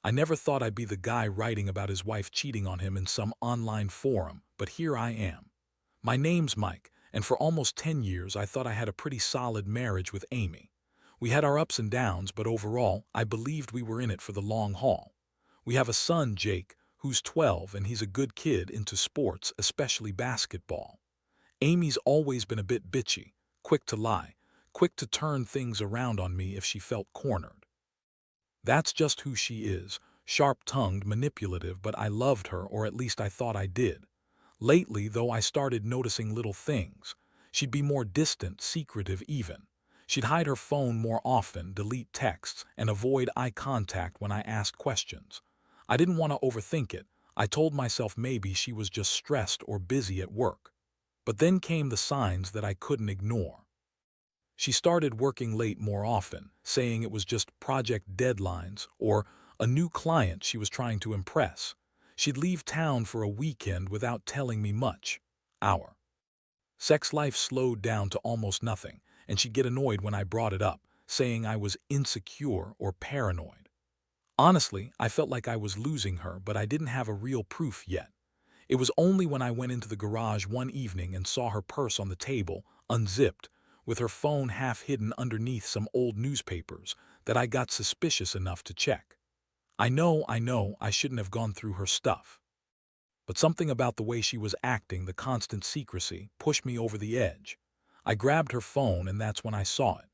I never thought I'd be the guy writing about his wife cheating on him in some online forum, but here I am. My name's Mike, and for almost 10 years I thought I had a pretty solid marriage with Amy. We had our ups and downs, but overall, I believed we were in it for the long haul. We have a son, Jake, who's 12, and he's a good kid into sports, especially basketball. Amy's always been a bit bitchy, quick to lie, quick to turn things around on me if she felt cornered. That's just who she is, sharp-tongued, manipulative, but I loved her, or at least I thought I did. Lately, though, I started noticing little things. She'd be more distant, secretive even. She'd hide her phone more often, delete texts, and avoid eye contact when I asked questions. I didn't want to overthink it. I told myself maybe she was just stressed or busy at work. But then came the signs that I couldn't ignore. She started working late more often, saying it was just project deadlines or a new client she was trying to impress. She'd leave town for a weekend without telling me much. Our sex life slowed down to almost nothing, and she'd get annoyed when I brought it up, saying I was insecure or paranoid. Honestly, I felt like I was losing her, but I didn't have a real proof yet. It was only when I went into the garage one evening and saw her purse on the table, unzipped, with her phone half hidden underneath some old newspapers, that I got suspicious enough to check. I shouldn't have gone through her stuff. But something about the way she was acting, the constant secrecy, pushed me over the edge. I grabbed her phone, and that's when I saw it.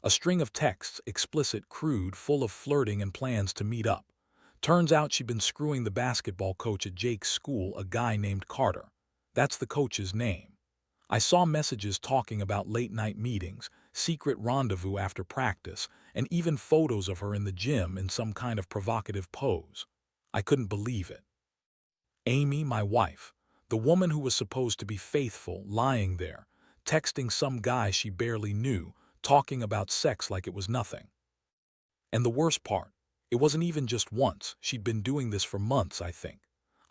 A string of texts, explicit, crude, full of flirting and plans to meet up. Turns out she'd been screwing the basketball coach at Jake's school, a guy named Carter. That's the coach's name. I saw messages talking about late-night meetings, secret rendezvous after practice, and even photos of her in the gym in some kind of provocative pose. I couldn't believe it. Amy, my wife, the woman who was supposed to be faithful, lying there, texting some guy she barely knew, talking about sex like it was nothing. And the worst part, it wasn't even just once. She'd been doing this for months, I think.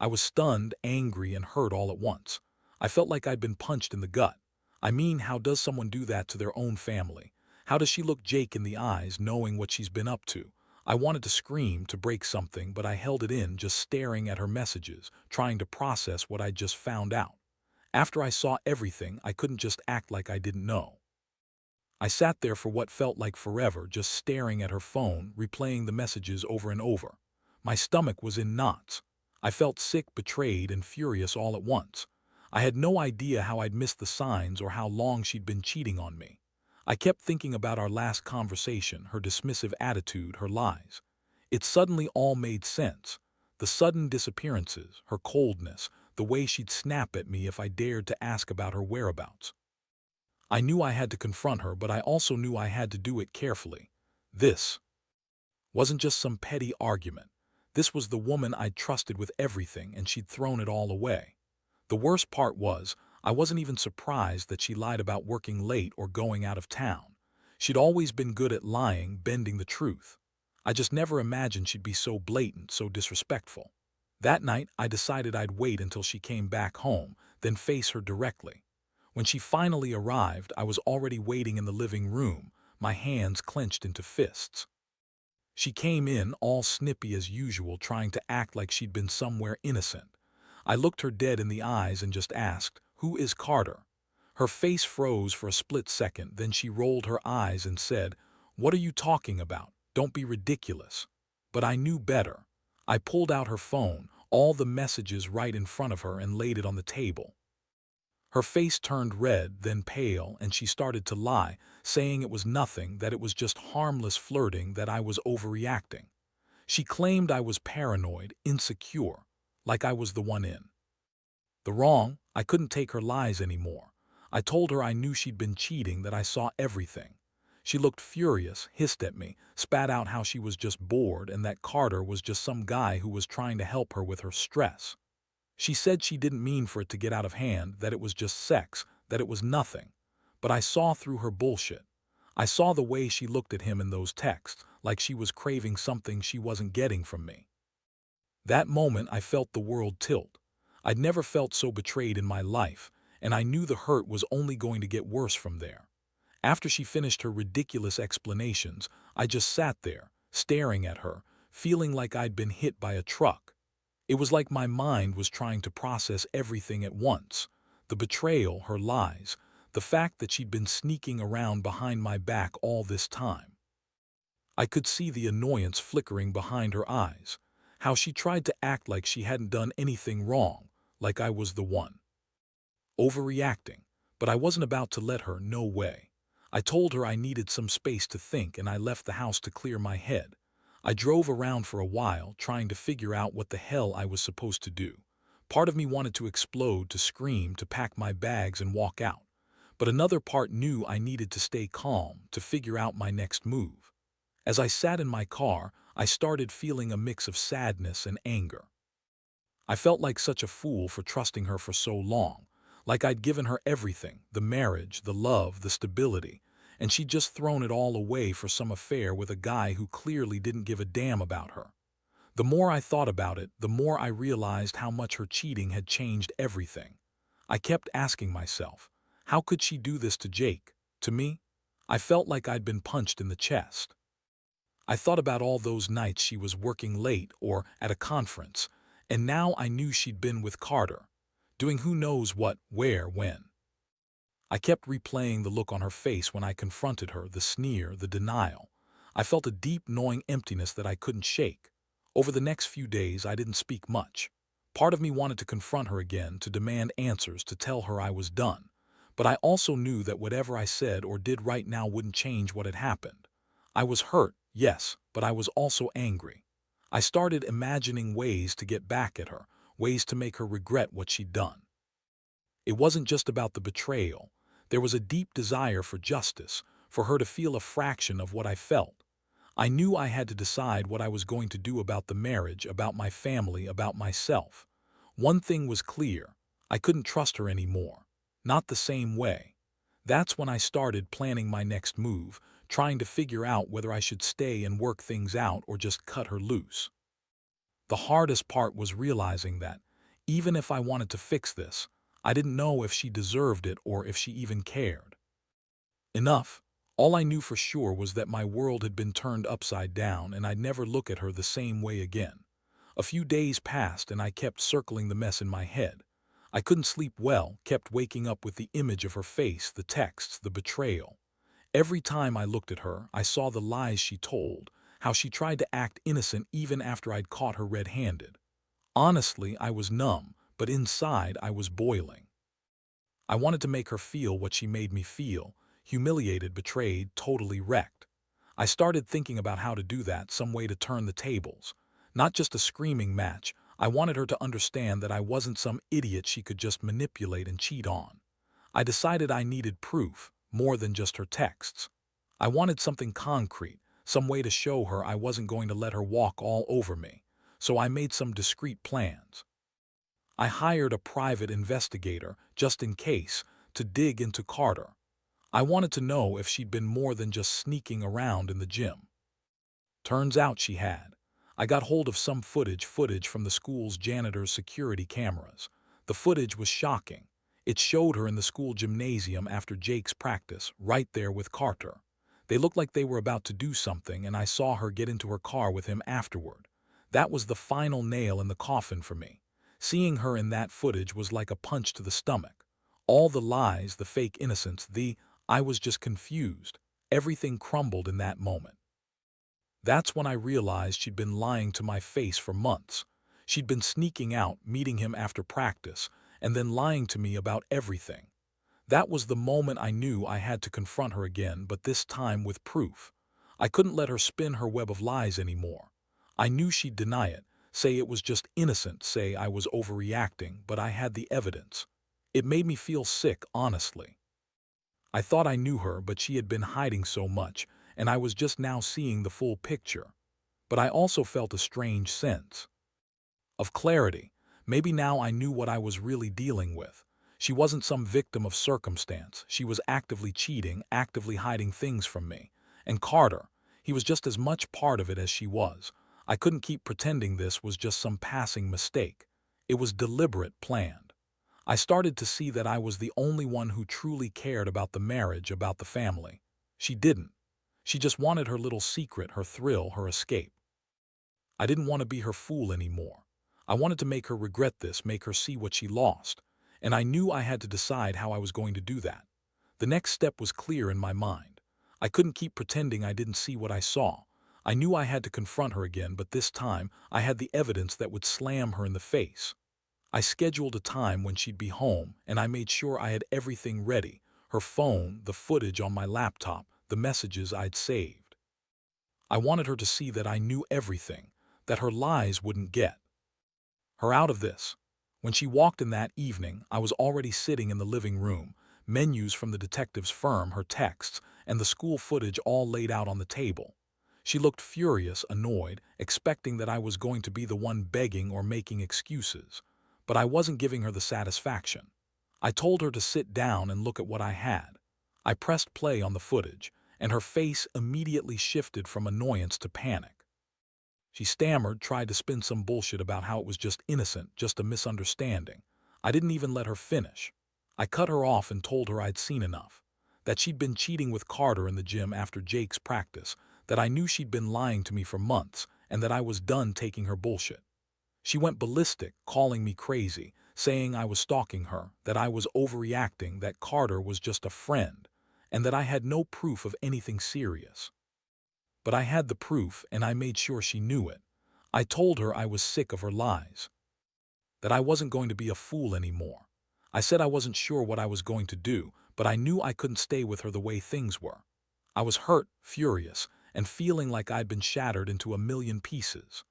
I was stunned, angry, and hurt all at once. I felt like I'd been punched in the gut. I mean, how does someone do that to their own family? How does she look Jake in the eyes, knowing what she's been up to? I wanted to scream, to break something, but I held it in, just staring at her messages, trying to process what I'd just found out. After I saw everything, I couldn't just act like I didn't know. I sat there for what felt like forever, just staring at her phone, replaying the messages over and over. My stomach was in knots. I felt sick, betrayed, and furious all at once. I had no idea how I'd missed the signs or how long she'd been cheating on me. I kept thinking about our last conversation, her dismissive attitude, her lies. It suddenly all made sense. The sudden disappearances, her coldness, the way she'd snap at me if I dared to ask about her whereabouts. I knew I had to confront her, but I also knew I had to do it carefully. This wasn't just some petty argument. This was the woman I'd trusted with everything, and she'd thrown it all away. The worst part was, I wasn't even surprised that she lied about working late or going out of town. She'd always been good at lying, bending the truth. I just never imagined she'd be so blatant, so disrespectful. That night, I decided I'd wait until she came back home, then face her directly. When she finally arrived, I was already waiting in the living room, my hands clenched into fists. She came in, all snippy as usual, trying to act like she'd been somewhere innocent. I looked her dead in the eyes and just asked, "Who is Carter?" Her face froze for a split second, then she rolled her eyes and said, "What are you talking about? Don't be ridiculous." But I knew better. I pulled out her phone, all the messages right in front of her, and laid it on the table. Her face turned red, then pale, and she started to lie, saying it was nothing, that it was just harmless flirting, that I was overreacting. She claimed I was paranoid, insecure, like I was the one in the wrong. I couldn't take her lies anymore. I told her I knew she'd been cheating, that I saw everything. She looked furious, hissed at me, spat out how she was just bored and that Carter was just some guy who was trying to help her with her stress. She said she didn't mean for it to get out of hand, that it was just sex, that it was nothing. But I saw through her bullshit. I saw the way she looked at him in those texts, like she was craving something she wasn't getting from me. That moment I felt the world tilt. I'd never felt so betrayed in my life, and I knew the hurt was only going to get worse from there. After she finished her ridiculous explanations, I just sat there, staring at her, feeling like I'd been hit by a truck. It was like my mind was trying to process everything at once. The betrayal, her lies, the fact that she'd been sneaking around behind my back all this time. I could see the annoyance flickering behind her eyes, how she tried to act like she hadn't done anything wrong, like I was the one overreacting, but I wasn't about to let her, no way. I told her I needed some space to think and I left the house to clear my head. I drove around for a while, trying to figure out what the hell I was supposed to do. Part of me wanted to explode, to scream, to pack my bags and walk out. But another part knew I needed to stay calm, to figure out my next move. As I sat in my car, I started feeling a mix of sadness and anger. I felt like such a fool for trusting her for so long, like I'd given her everything, the marriage, the love, the stability, and she'd just thrown it all away for some affair with a guy who clearly didn't give a damn about her. The more I thought about it, the more I realized how much her cheating had changed everything. I kept asking myself, how could she do this to Jake? To me? I felt like I'd been punched in the chest. I thought about all those nights she was working late or at a conference, and now I knew she'd been with Carter, doing who knows what, where, when. I kept replaying the look on her face when I confronted her, the sneer, the denial. I felt a deep, gnawing emptiness that I couldn't shake. Over the next few days, I didn't speak much. Part of me wanted to confront her again, to demand answers, to tell her I was done. But I also knew that whatever I said or did right now wouldn't change what had happened. I was hurt, yes, but I was also angry. I started imagining ways to get back at her, ways to make her regret what she'd done. It wasn't just about the betrayal. There was a deep desire for justice, for her to feel a fraction of what I felt. I knew I had to decide what I was going to do about the marriage, about my family, about myself. One thing was clear: I couldn't trust her anymore. Not the same way. That's when I started planning my next move, trying to figure out whether I should stay and work things out or just cut her loose. The hardest part was realizing that, even if I wanted to fix this, I didn't know if she deserved it or if she even cared. Enough. All I knew for sure was that my world had been turned upside down and I'd never look at her the same way again. A few days passed and I kept circling the mess in my head. I couldn't sleep well, kept waking up with the image of her face, the texts, the betrayal. Every time I looked at her, I saw the lies she told, how she tried to act innocent even after I'd caught her red-handed. Honestly, I was numb, but inside I was boiling. I wanted to make her feel what she made me feel: humiliated, betrayed, totally wrecked. I started thinking about how to do that, some way to turn the tables. Not just a screaming match. I wanted her to understand that I wasn't some idiot she could just manipulate and cheat on. I decided I needed proof, more than just her texts. I wanted something concrete, some way to show her I wasn't going to let her walk all over me. So I made some discreet plans. I hired a private investigator, just in case, to dig into Carter. I wanted to know if she'd been more than just sneaking around in the gym. Turns out she had. I got hold of some footage from the school's janitor's security cameras. The footage was shocking. It showed her in the school gymnasium after Jake's practice, right there with Carter. They looked like they were about to do something, and I saw her get into her car with him afterward. That was the final nail in the coffin for me. Seeing her in that footage was like a punch to the stomach. All the lies, the fake innocence, I was just confused. Everything crumbled in that moment. That's when I realized she'd been lying to my face for months. She'd been sneaking out, meeting him after practice, and then lying to me about everything. That was the moment I knew I had to confront her again, but this time with proof. I couldn't let her spin her web of lies anymore. I knew she'd deny it, say it was just innocent, say I was overreacting, but I had the evidence. It made me feel sick, honestly. I thought I knew her, but she had been hiding so much, and I was just now seeing the full picture. But I also felt a strange sense of clarity. Maybe now I knew what I was really dealing with. She wasn't some victim of circumstance. She was actively cheating, actively hiding things from me. And Carter, he was just as much part of it as she was. I couldn't keep pretending this was just some passing mistake. It was deliberate, planned. I started to see that I was the only one who truly cared about the marriage, about the family. She didn't. She just wanted her little secret, her thrill, her escape. I didn't want to be her fool anymore. I wanted to make her regret this, make her see what she lost. And I knew I had to decide how I was going to do that. The next step was clear in my mind. I couldn't keep pretending I didn't see what I saw. I knew I had to confront her again, but this time I had the evidence that would slam her in the face. I scheduled a time when she'd be home, and I made sure I had everything ready: her phone, the footage on my laptop, the messages I'd saved. I wanted her to see that I knew everything, that her lies wouldn't get her out of this. When she walked in that evening, I was already sitting in the living room, menus from the detective's firm, her texts, and the school footage all laid out on the table. She looked furious, annoyed, expecting that I was going to be the one begging or making excuses. But I wasn't giving her the satisfaction. I told her to sit down and look at what I had. I pressed play on the footage, and her face immediately shifted from annoyance to panic. She stammered, tried to spin some bullshit about how it was just innocent, just a misunderstanding. I didn't even let her finish. I cut her off and told her I'd seen enough. That she'd been cheating with Carter in the gym after Jake's practice, that I knew she'd been lying to me for months, and that I was done taking her bullshit. She went ballistic, calling me crazy, saying I was stalking her, that I was overreacting, that Carter was just a friend, and that I had no proof of anything serious. But I had the proof, and I made sure she knew it. I told her I was sick of her lies, that I wasn't going to be a fool anymore. I said I wasn't sure what I was going to do, but I knew I couldn't stay with her the way things were. I was hurt, furious, and feeling like I'd been shattered into a million pieces.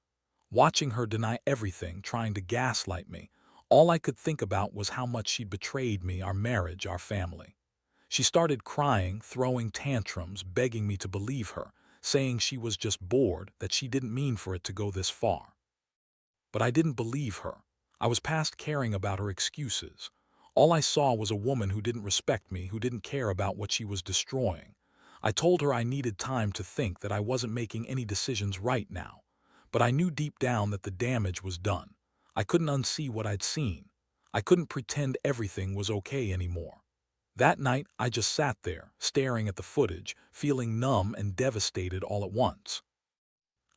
Watching her deny everything, trying to gaslight me, all I could think about was how much she'd betrayed me, our marriage, our family. She started crying, throwing tantrums, begging me to believe her, saying she was just bored, that she didn't mean for it to go this far. But I didn't believe her. I was past caring about her excuses. All I saw was a woman who didn't respect me, who didn't care about what she was destroying. I told her I needed time to think, that I wasn't making any decisions right now. But I knew deep down that the damage was done. I couldn't unsee what I'd seen. I couldn't pretend everything was okay anymore. That night, I just sat there, staring at the footage, feeling numb and devastated all at once.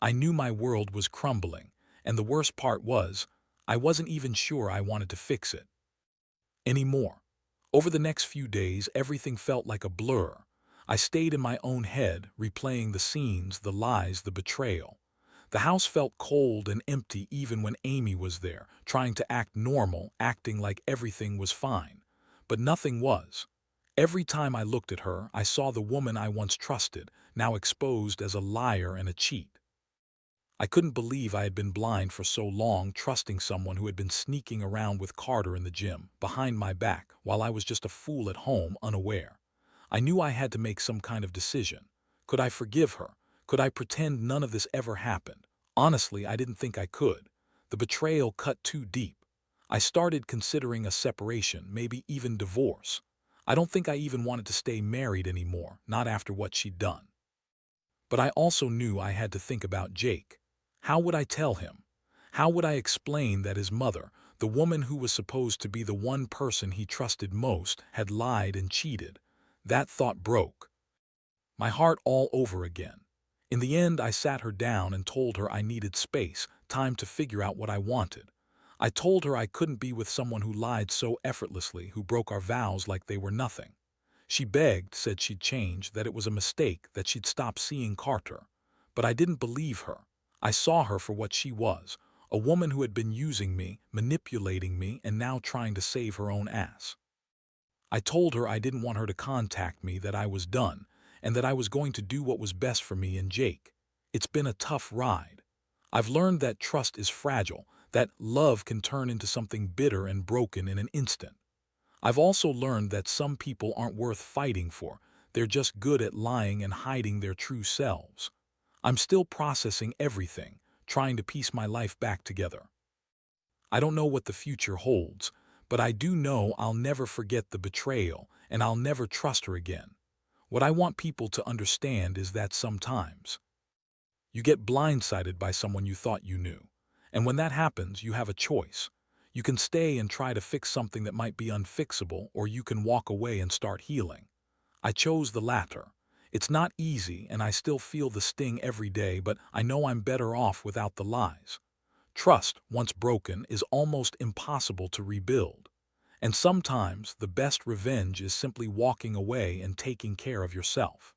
I knew my world was crumbling, and the worst part was, I wasn't even sure I wanted to fix it anymore. Over the next few days, everything felt like a blur. I stayed in my own head, replaying the scenes, the lies, the betrayal. The house felt cold and empty even when Amy was there, trying to act normal, acting like everything was fine. But nothing was. Every time I looked at her, I saw the woman I once trusted, now exposed as a liar and a cheat. I couldn't believe I had been blind for so long, trusting someone who had been sneaking around with Carter in the gym, behind my back, while I was just a fool at home, unaware. I knew I had to make some kind of decision. Could I forgive her? Could I pretend none of this ever happened? Honestly, I didn't think I could. The betrayal cut too deep. I started considering a separation, maybe even divorce. I don't think I even wanted to stay married anymore, not after what she'd done. But I also knew I had to think about Jake. How would I tell him? How would I explain that his mother, the woman who was supposed to be the one person he trusted most, had lied and cheated? That thought broke my heart all over again. In the end, I sat her down and told her I needed space, time to figure out what I wanted. I told her I couldn't be with someone who lied so effortlessly, who broke our vows like they were nothing. She begged, said she'd change, that it was a mistake, that she'd stop seeing Carter. But I didn't believe her. I saw her for what she was, a woman who had been using me, manipulating me, and now trying to save her own ass. I told her I didn't want her to contact me, that I was done, and that I was going to do what was best for me and Jake. It's been a tough ride. I've learned that trust is fragile, that love can turn into something bitter and broken in an instant. I've also learned that some people aren't worth fighting for. They're just good at lying and hiding their true selves. I'm still processing everything, trying to piece my life back together. I don't know what the future holds, but I do know I'll never forget the betrayal, and I'll never trust her again. What I want people to understand is that sometimes you get blindsided by someone you thought you knew. And when that happens, you have a choice. You can stay and try to fix something that might be unfixable, or you can walk away and start healing. I chose the latter. It's not easy, and I still feel the sting every day, but I know I'm better off without the lies. Trust, once broken, is almost impossible to rebuild. And sometimes the best revenge is simply walking away and taking care of yourself.